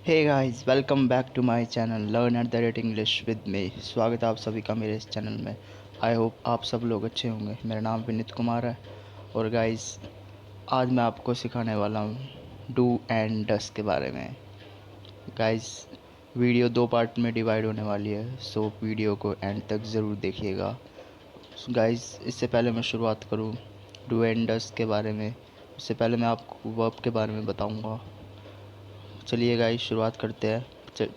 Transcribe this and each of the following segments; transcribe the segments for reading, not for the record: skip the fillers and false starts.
Hey guys, welcome back to my channel learn at the rate English with me. स्वागत है आप सभी का मेरे इस चैनल में। आई होप आप सब लोग अच्छे होंगे। मेरा नाम विनीत कुमार है और गाइस आज मैं आपको सिखाने वाला हूँ डू एंड डस के बारे में। गाइस वीडियो दो पार्ट में डिवाइड होने वाली है, सो वीडियो को एंड तक ज़रूर देखिएगा। गाइस इससे पहले मैं शुरुआत करूँ डू एंड डस के बारे में, उससे पहले मैं आपको वर्ब के बारे में बताऊँगा। चलिए गाइस शुरुआत करते हैं।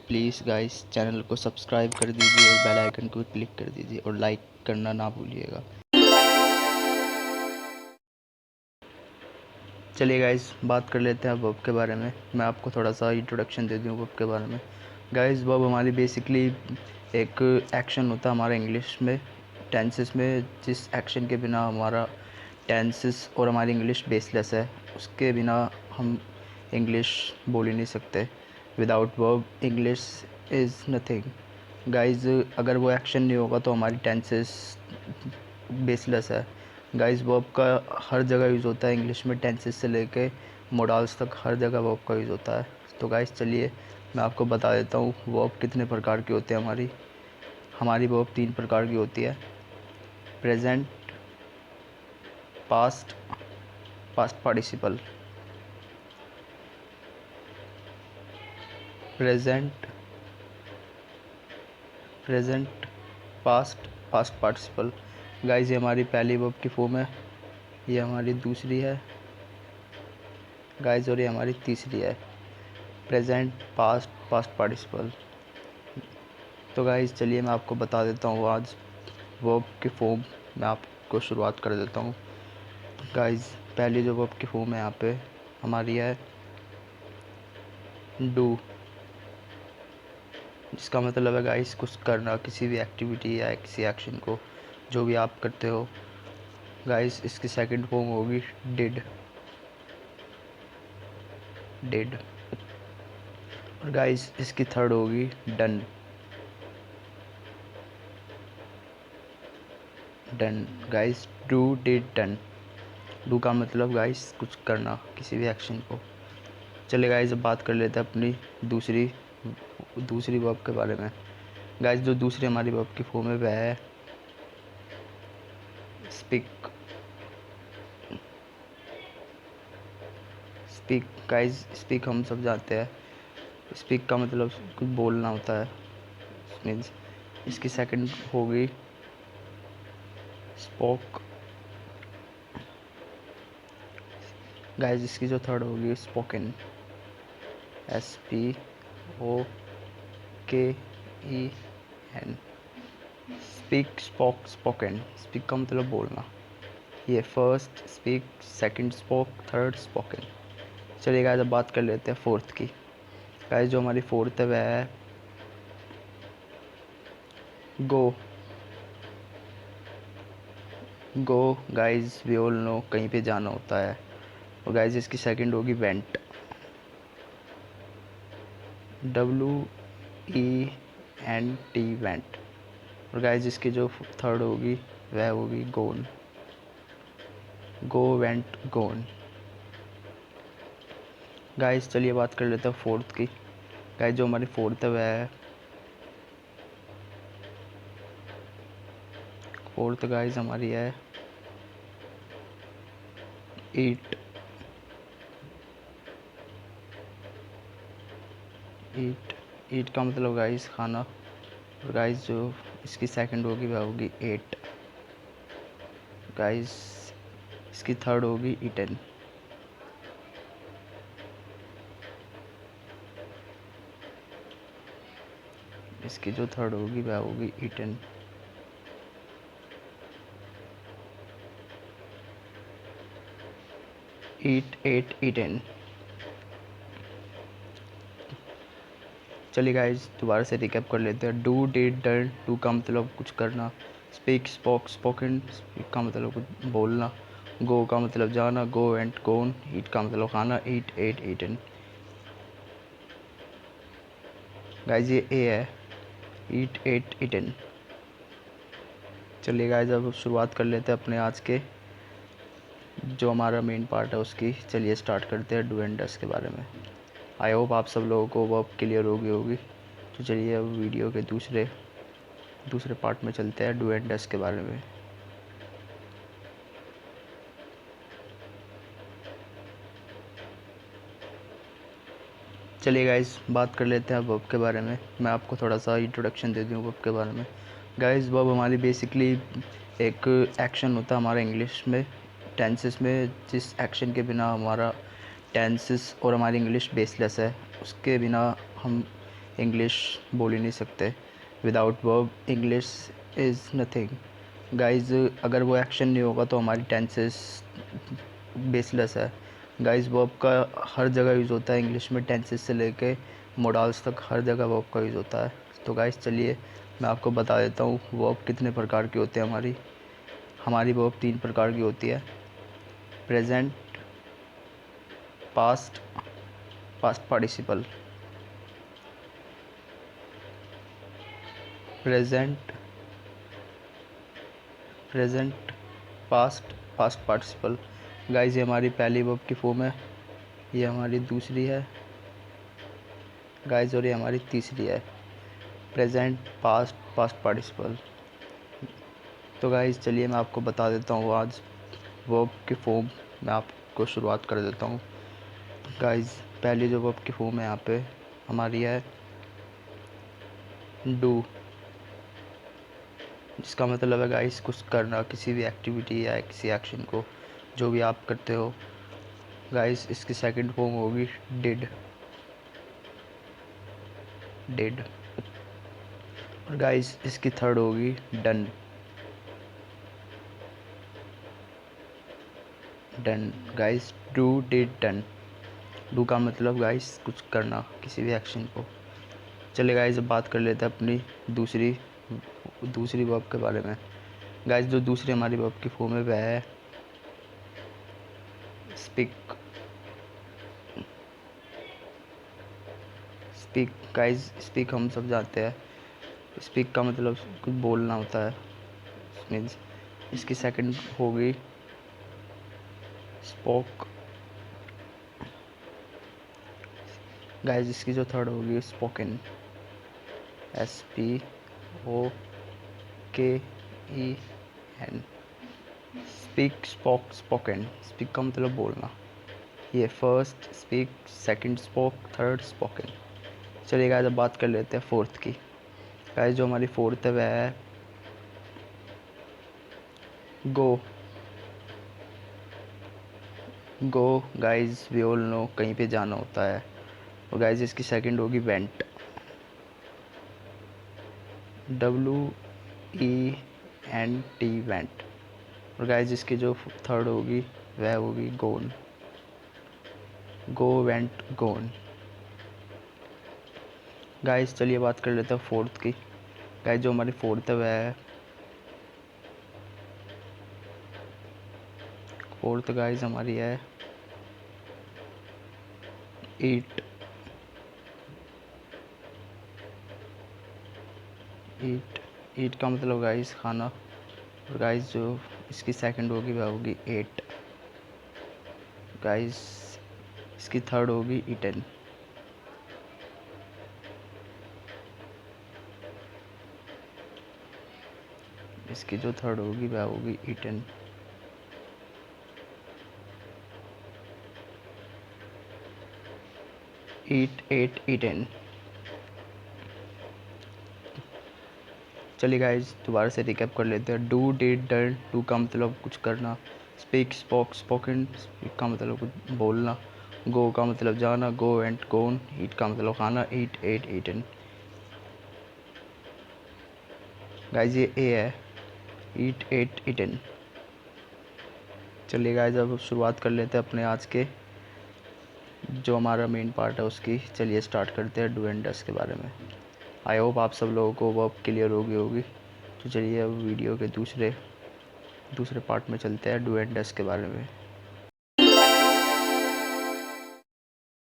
प्लीज़ गाइस चैनल को सब्सक्राइब कर दीजिए और बेल आइकन को क्लिक कर दीजिए और लाइक करना ना भूलिएगा। चलिए गाइस बात कर लेते हैं वर्ब के बारे में। मैं आपको थोड़ा सा इंट्रोडक्शन दे दूँ वर्ब के बारे में। गाइस वर्ब हमारी बेसिकली एक एक्शन होता है हमारा इंग्लिश में टेंसेस में, जिस एक्शन के बिना हमारा टेंसेस और हमारी इंग्लिश बेसलेस है, उसके बिना हम इंग्लिश बोल ही नहीं सकते। Without verb English is nothing. Guys अगर वो एक्शन नहीं होगा तो हमारी टेंसेस बेसलेस है। गाइस वर्ब का हर जगह यूज़ होता है इंग्लिश में, टेंसेस से लेके मोडाल्स तक हर जगह वर्ब का यूज़ होता है। तो गाइस चलिए मैं आपको बता देता हूँ वर्ब कितने प्रकार की होती है। हमारी वर्ब 3 प्रकार की होती है: present, past, past participle. Present, present, past, past participle. Guys ये हमारी पहली वर्ब की फॉर्म है, ये हमारी दूसरी है गाइस और ये हमारी तीसरी है। Present, past, past participle. तो गाइस चलिए मैं आपको बता देता हूँ आज वर्ब की फॉर्म। मैं आपको शुरुआत कर देता हूँ। गाइस पहली जो वर्ब की फॉर्म है यहाँ पे हमारी है डू, जिसका मतलब है गाइस कुछ करना, किसी भी एक्टिविटी या किसी एक्शन को जो भी आप करते हो। गाइस इसकी सेकंड फॉर्म होगी डिड, डिड। और गाइस इसकी थर्ड होगी done, done. Guys do, did, done. Do का मतलब गाइस कुछ करना, किसी भी एक्शन को। चलिए गाइस अब बात कर लेते हैं अपनी दूसरी दूसरी वर्ब के बारे में। गाइस जो दूसरी हमारी वर्ब की फॉर्म है वह है स्पीक, स्पीक। गाइस स्पीक हम सब जानते हैं, स्पीक का मतलब कुछ बोलना होता है, मीन्स। इसकी सेकंड होगी स्पोक। गाइस इसकी जो थर्ड होगी spoken, SPOKEN। Speak, spoke, spoken. Speak का मतलब बोलना, ये first speak, second spoke, third spoken. चलिए गाइस अब बात कर लेते हैं फोर्थ की। गाइस जो हमारी फोर्थ है वह है गो, गो। गाइस वी ऑल नो कहीं पे जाना होता है। और गाइस इसकी सेकंड होगी वेंट, WENT, वेंट। और गाइस इसकी जो थर्ड होगी वह होगी गोन, गो, वेंट, गोन। गाइस चलिए बात कर लेते हैं फोर्थ की। गाइस जो हमारी फोर्थ है वह है फोर्थ गाइस हमारी है ईट, ईट। ईट का मतलब गाइस खाना। और गाइस जो इसकी सेकंड होगी वह होगी एट। गाइस इसकी थर्ड होगी ईटन। इसकी जो थर्ड होगी वह होगी ईटन। ईट, एट, ईटन। चलिए गाइस दोबारा से रिकैप कर लेते हैं। Do, did, done. डू का मतलब कुछ करना, स्पीक, स्पोक, स्पोकन। स्पीक का मतलब कुछ बोलना, गो का मतलब जाना, गो, वेंट, गोन। ईट का मतलब खाना, ईट, एट, ईटन। गाइस ये ए है, ईट, एट, ईटन। चलिए गाइस अब शुरुआत कर लेते हैं अपने आज के जो हमारा मेन पार्ट है उसकी। चलिए स्टार्ट करते हैं डू एंड डस के बारे में। आई होप आप सब लोगों को वर्ब क्लियर हो गई होगी। तो चलिए अब वीडियो के दूसरे पार्ट में चलते हैं, डू एंड डस के बारे में। चलिए गाइस, बात कर लेते हैं वर्ब के बारे में। मैं आपको थोड़ा सा इंट्रोडक्शन दे दूँ वर्ब के बारे में। गाइस, वर्ब हमारी बेसिकली एक एक्शन होता है हमारा इंग्लिश में टेंसेस में, जिस एक्शन के बिना हमारा टेंसेस और हमारी इंग्लिश बेसलेस है, उसके बिना हम इंग्लिश बोल ही नहीं सकते। Without verb English is nothing. Guys, अगर वो एक्शन नहीं होगा तो हमारी टेंसेस बेसलेस है। गाइस, वर्ब का हर जगह यूज़ होता है इंग्लिश में, टेंसेस से लेके मोडाल्स तक हर जगह वर्ब का यूज़ होता है। तो गाइस चलिए मैं आपको बता देता हूँ वर्ब कितने प्रकार की होती है। हमारी वर्ब 3 प्रकार की होती है: present, past participle. Present past participle. Guys, ये हमारी पहली वर्ब की फॉर्म है, ये हमारी दूसरी है गाइस, और ये हमारी तीसरी है, प्रेजेंट पास्ट पार्टिसिपल। तो गाइस चलिए मैं आपको बता देता हूँ आज वर्ब की फॉर्म। मैं आपको शुरुआत कर देता हूँ। गाइस, पहली जो वर्ब की फॉर्म है यहाँ पे हमारी है डू, जिसका मतलब है गाइस कुछ करना, किसी भी एक्टिविटी या किसी एक्शन को जो भी आप करते हो। गाइस, इसकी सेकंड फॉर्म होगी डिड। और गाइस इसकी थर्ड होगी done. Guys, do did done. Do का मतलब गाइस कुछ करना, किसी भी एक्शन को। चलिए गाइस अब बात कर लेते हैं अपनी दूसरी वर्ब के बारे में। गाइस, जो दूसरी हमारी वर्ब की फॉर्म है वह है स्पीक। गाइस, स्पीक हम सब जानते हैं, स्पीक का मतलब कुछ बोलना होता है, मीन्स। इसकी सेकंड होगी स्पोक। गाइस, इसकी जो थर्ड होगी स्पोकन, SPOKEN। स्पोकन। स्पीक का मतलब बोलना। ये first speak, second spoke, third spoken. चलिए गाइस अब बात कर लेते हैं फोर्थ की। गाइस, जो हमारी फोर्थ है वह है गो। गाइस, वी ऑल नो कहीं पे जाना होता है। और गाइस इसकी सेकंड होगी वेंट, WENT, वेंट। और गाइस इसकी जो थर्ड होगी वह होगी गोन, वेंट गोन। गाइस चलिए बात कर लेते हैं फोर्थ की। गाइस, जो हमारी फोर्थ है वह है गाइस हमारी है ईट। ईट का मतलब गाइस खाना। और गाइस जो इसकी सेकंड होगी वह होगी एट। गाइस इसकी थर्ड होगी ईटन। इसकी जो थर्ड होगी वह होगी ईटन। Eight eighteen. चलिए गाइस दोबारा से रिकैप कर लेते हैं। Do did done. डू का मतलब कुछ करना, स्पोकन। स्पीक का मतलब कुछ बोलना, गो का मतलब जाना, गो एंड गोन। ईट का मतलब खाना, ईट एट ईटन। गाइस ये ए है, ईट एट ईटन। चलिए गाइस अब शुरुआत कर लेते हैं अपने आज के जो हमारा मेन पार्ट है उसकी। चलिए स्टार्ट करते हैं डू एंड डस के बारे में। आई होप आप सब लोगों को वर्ब क्लियर हो गई होगी। तो चलिए अब वीडियो के दूसरे पार्ट में चलते हैं, डू एंड डस के बारे में।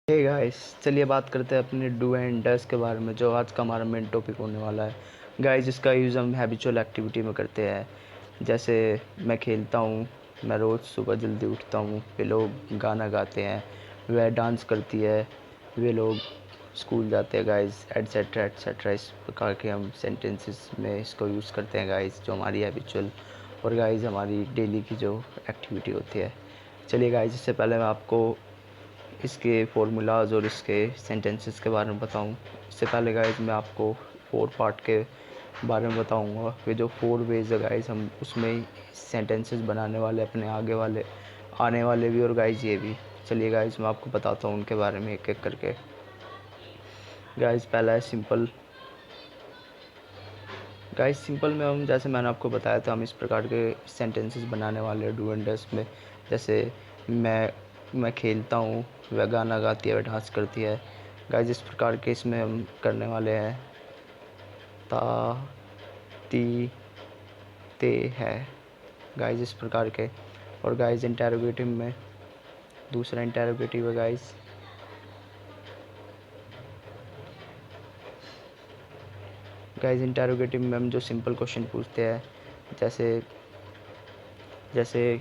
हे गाइस, चलिए बात करते हैं अपने डू एंड डस के बारे में, जो आज का हमारा मेन टॉपिक होने वाला है। गाइस, इसका यूज़ हम हैबिचुअल एक्टिविटी में करते हैं। जैसे मैं खेलता हूँ, मैं रोज़ सुबह जल्दी उठता हूँ, फिर लोग गाना गाते हैं, वह डांस करती है, वे लोग स्कूल जाते हैं गाइस, एटसेट्रा एटसेट्रा। इस प्रकार के हम सेंटेंसेस में इसको यूज़ करते हैं गाइस, जो हमारी हैबिचुअल और गाइस हमारी डेली की जो एक्टिविटी होती है। चलिए गाइस, इससे पहले मैं आपको इसके फार्मूलाज और इसके सेंटेंसेस के बारे में बताऊं, इससे पहले गाइस मैं आपको 4 पार्ट के बारे में बताऊंगा। वे जो 4 वेज है गाइस, हम उसमें सेंटेंसेस बनाने वाले, अपने आगे वाले, आने वाले भी और गाइस ये भी। चलिए गाइस, मैं आपको बताता हूँ उनके बारे में एक एक करके। गाइस पहला है सिंपल। गाइस सिंपल में हम, जैसे मैंने आपको बताया था, हम इस प्रकार के सेंटेंसेस बनाने वाले हैं डू एंड डस में। जैसे मैं खेलता हूँ, वह गाना गाती है, वह डांस करती है। गाइस इस प्रकार के इसमें हम करने वाले हैं ता, ती, ते है। गाइस इस प्रकार के। और गाइस इंटेरोगेटिव में दूसरा इंटेरोगेटिव है गाइस। गाइस इंटेरोगेटिव में हम जो सिंपल क्वेश्चन पूछते हैं, जैसे जैसे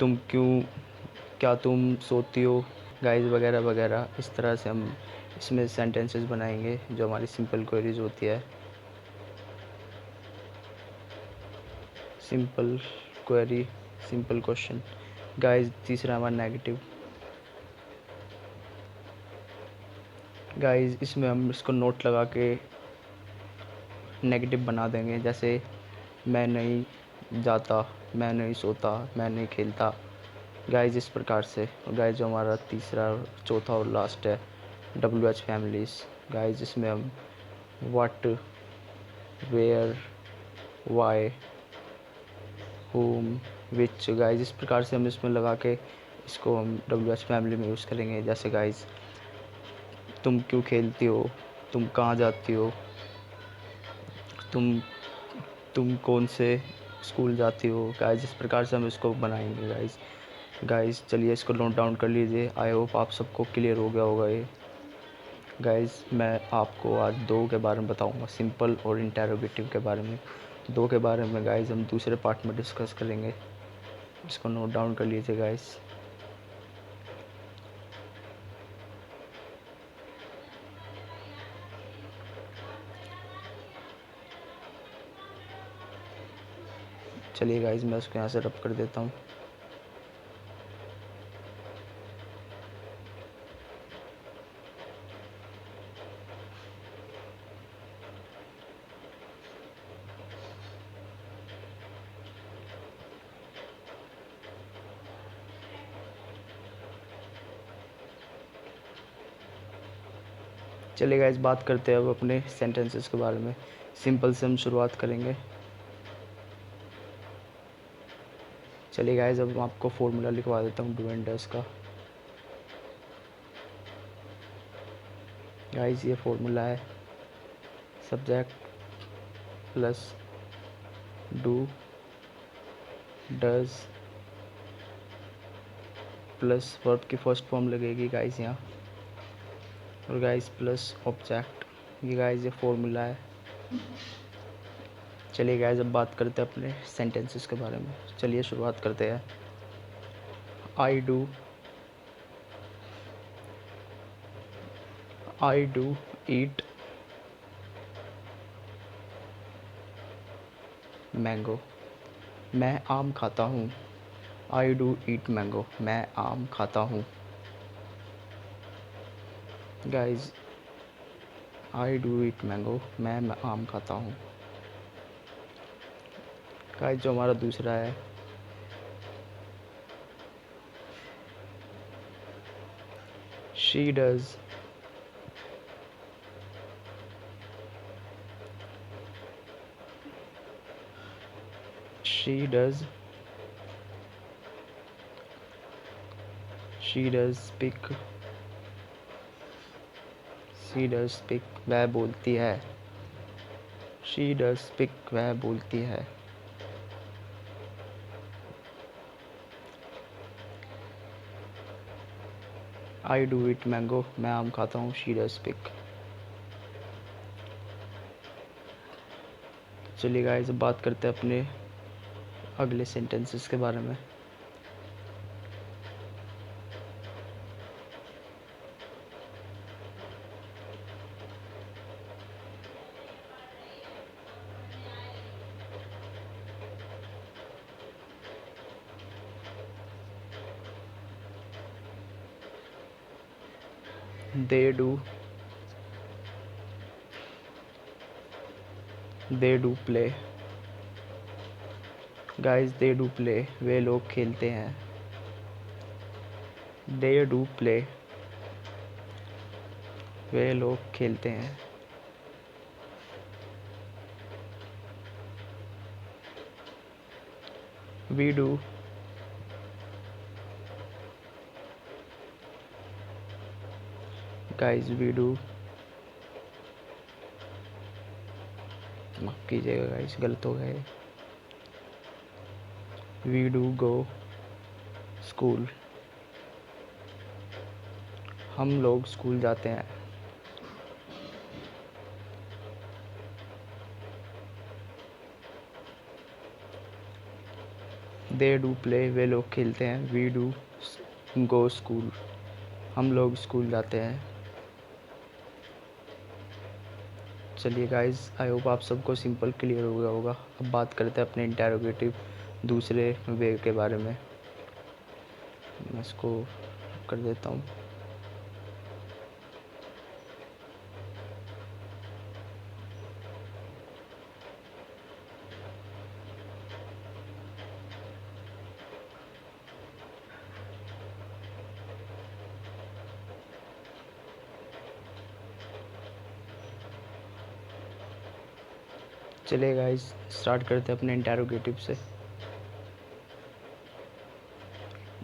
तुम क्या तुम सोती हो गाइस, वगैरह वगैरह। इस तरह से हम इसमें सेंटेंसेस बनाएंगे जो हमारी सिंपल क्वेरीज होती है। Simple query, simple question. Guys तीसरा हमारा नेगेटिव। गाइस इसमें हम इसको नोट लगा के नेगेटिव बना देंगे। जैसे मैं नहीं जाता, मैं नहीं सोता, मैं नहीं खेलता। गाइस इस प्रकार से। और गाइस जो हमारा तीसरा, चौथा और लास्ट है WH फैमिलीज। गाइस इसमें हम what, where, why, whom, which. Guys इस प्रकार से हम इसमें लगा के इसको हम WH फैमिली में यूज़ करेंगे। जैसे गाइस तुम क्यों खेलती हो, तुम कहाँ जाती हो, तुम कौन से स्कूल जाती हो। गाइस इस प्रकार से हम इसको बनाएंगे गाइस। गाइस चलिए इसको नोट डाउन कर लीजिए। आई होप आप सबको क्लियर हो गया होगा ये। गाइस मैं आपको आज 2 के बारे में बताऊंगा, सिंपल और इंटेरोगेटिव के बारे में। 2 के बारे में गाइस हम दूसरे पार्ट में डिस्कस करेंगे। इसको नोट डाउन कर लीजिए गाइस। चलिए गाइस मैं उसको यहाँ से रब कर देता हूँ। चलिए गाइस बात करते हैं अब अपने सेंटेंसेस के बारे में। सिंपल से हम शुरुआत करेंगे। चलिए गाइस अब मैं आपको फॉर्मूला लिखवा देता हूँ डू एंड डस का। गाइस ये फॉर्मूला है subject plus do does plus verb की फर्स्ट फॉर्म लगेगी गाइस यहाँ, और गाइस प्लस ऑब्जेक्ट। ये गाइस ये फॉर्मूला है। चलिए गाइस अब बात करते हैं अपने सेंटेंसेस के बारे में। चलिए शुरुआत करते हैं। I do eat mango. मैं आम खाता हूँ। आई डू ईट मैंगो, मैं आम खाता हूँ। Guys I do eat mango, मैं आम खाता हूँ। गाइस जो हमारा दूसरा है she does she does speak. She does speak, वह बोलती है। शी डज स्पीक, वह बोलती है। आई डू ईट मैंगो, मैं आम खाता हूँ। She does speak. चलिए गाइस अब बात करते हैं अपने अगले सेंटेंसेस के बारे में। they do play. Guys they do play, वे लोग खेलते हैं. they do play, वे लोग खेलते हैं. we do, guys we do, माफ कीजिएगा गाइस, गलत हो गए. we do go school, हम लोग स्कूल जाते हैं. they do play, वे लोग खेलते हैं. we do go school, हम लोग स्कूल जाते हैं. चलिए गाइस, आई होप आप सबको सिंपल क्लियर हो गया होगा. अब बात करते हैं अपने इंटेरोगेटिव दूसरे वे के बारे में. मैं इसको कर देता हूँ. चलिए गाइस, स्टार्ट करते हैं अपने इंटेरोगेटिव से.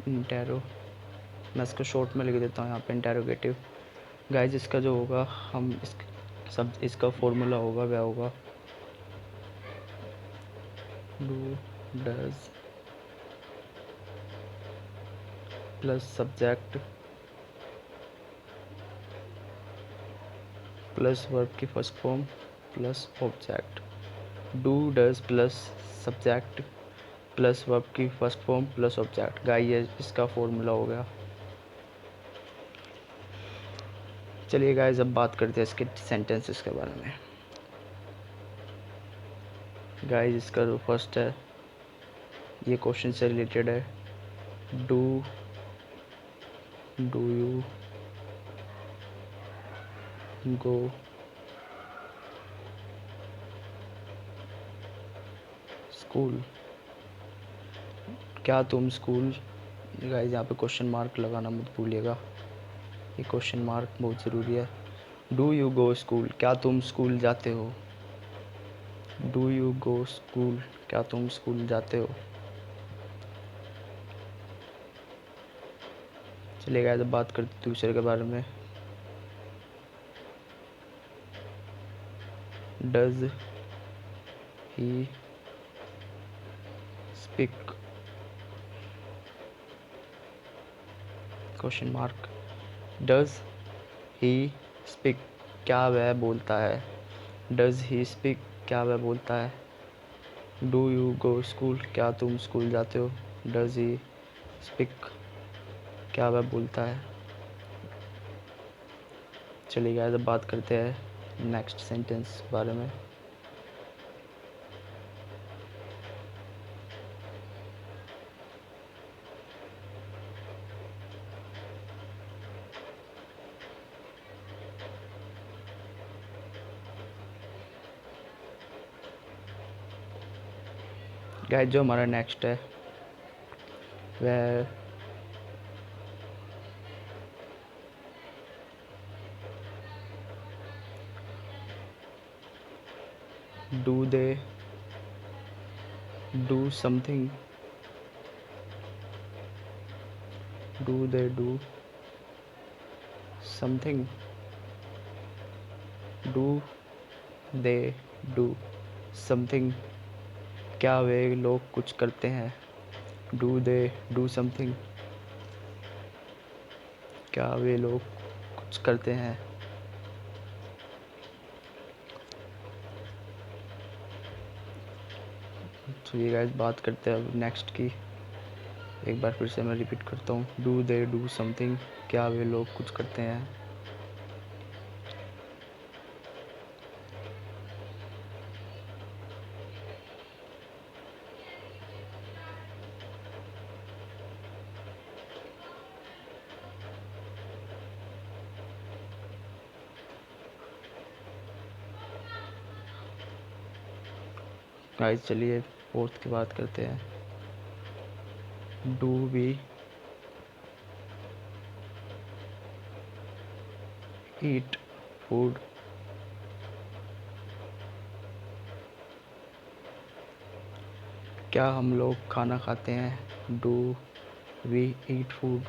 इंटेरो, मैं इसको शॉर्ट में लिख देता हूँ यहाँ पे, इंटेरोगेटिव. गाइस इसका जो होगा, हम इसका फॉर्मूला होगा, वह होगा do does plus subject plus verb की first form plus object. Do does plus subject plus verb की first form plus object. Guys इसका फॉर्मूला हो गया. चलिए गाइस, अब बात करते हैं इसके सेंटेंसेस के बारे में. गाइस इसका जो फर्स्ट है, ये क्वेश्चन से रिलेटेड है. डू यू गो स्कूल, क्या तुम स्कूल. गाइस यहाँ पे क्वेश्चन मार्क लगाना मत भूलिएगा, ये क्वेश्चन मार्क बहुत ज़रूरी है. डू यू गो स्कूल, क्या तुम स्कूल जाते हो. डू यू गो स्कूल, क्या तुम स्कूल जाते हो. चलिए गाइस, अब बात करते दूसरे के बारे में. Does he speak, question mark. Does he speak, क्या वह बोलता है. डज ही स्पीक, क्या वह बोलता है. डू यू गो स्कूल, क्या तुम स्कूल जाते हो. डज ही स्पीक, क्या वह बोलता है. चलिए गाइस, अब बात करते हैं नेक्स्ट सेंटेंस बारे में. गाइस जो हमारा नेक्स्ट है वह do they do something. Do they do something. Do they do something, क्या वे लोग कुछ करते हैं. डू दे डू समथिंग, क्या वे लोग कुछ करते हैं. तो ये गाइस बात करते हैं अब नेक्स्ट की. एक बार फिर से मैं रिपीट करता हूँ. डू दे डू समथिंग, क्या वे लोग कुछ करते हैं. गाइस चलिए फोर्थ की बात करते हैं। Do we eat food? क्या हम लोग खाना खाते हैं? Do we eat food?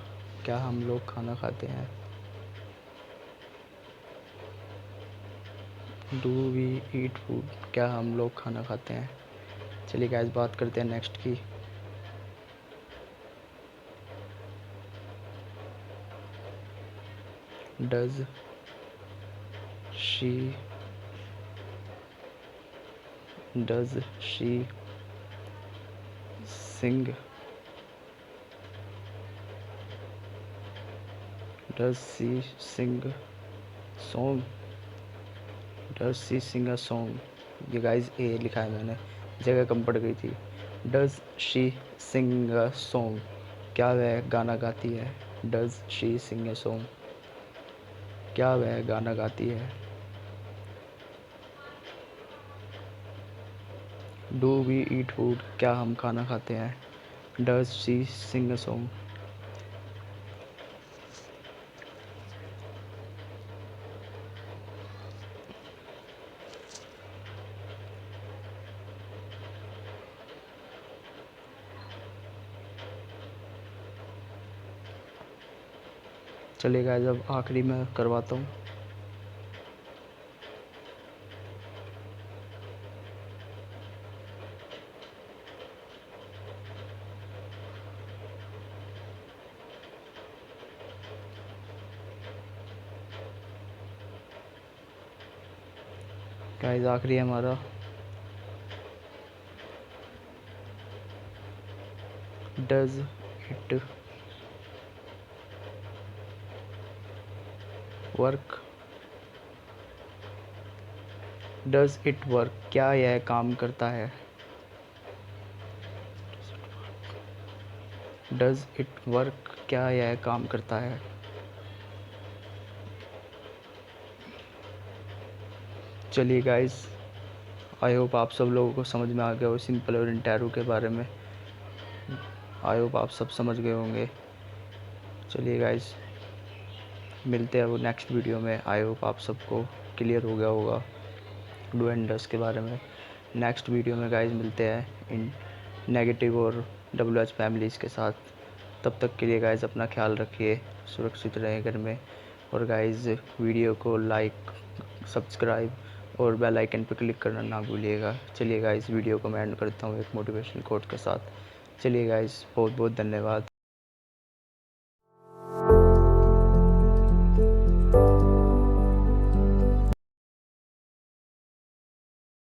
क्या हम लोग खाना खाते हैं? Do we eat food? क्या हम लोग खाना खाते हैं? चलिए गाइस बात करते हैं नेक्स्ट की। Does she sing? Does she sing song? Does she sing a song? ये गाइस ए लिखा है मैंने, जगह कम पड़ गई थी। Does she sing a song? क्या वह गाना गाती है? Does she sing a song? क्या वह गाना गाती है? Do we eat food? क्या हम खाना खाते हैं? Does she sing a song? चलिए गाइस अब आखिरी में करवाता हूँ। गाइस आखिरी है हमारा। Does it work? Does it work? क्या यह काम करता है? Does it work? क्या यह काम करता है? चलिए गाइस आई होप आप सब लोगों को समझ में आ गया हो सिंपल और इंटैरो के बारे में। आई होप आप सब समझ गए होंगे। चलिए गाइस मिलते हैं वो नेक्स्ट वीडियो में। आई होप आप सबको क्लियर हो गया होगा डू एंड डस के बारे में। नेक्स्ट वीडियो में गाइस मिलते हैं इन नेगेटिव और WH फैमिलीज़ के साथ। तब तक के लिए गाइस अपना ख्याल रखिए, सुरक्षित रहें घर में। और गाइस वीडियो को लाइक, सब्सक्राइब और बेल आइकन पर क्लिक करना ना भूलिएगा। चलिए गाइस वीडियो को मैं एंड करता हूँ एक मोटिवेशनल कोट के साथ। चलिए गाइस बहुत बहुत धन्यवाद।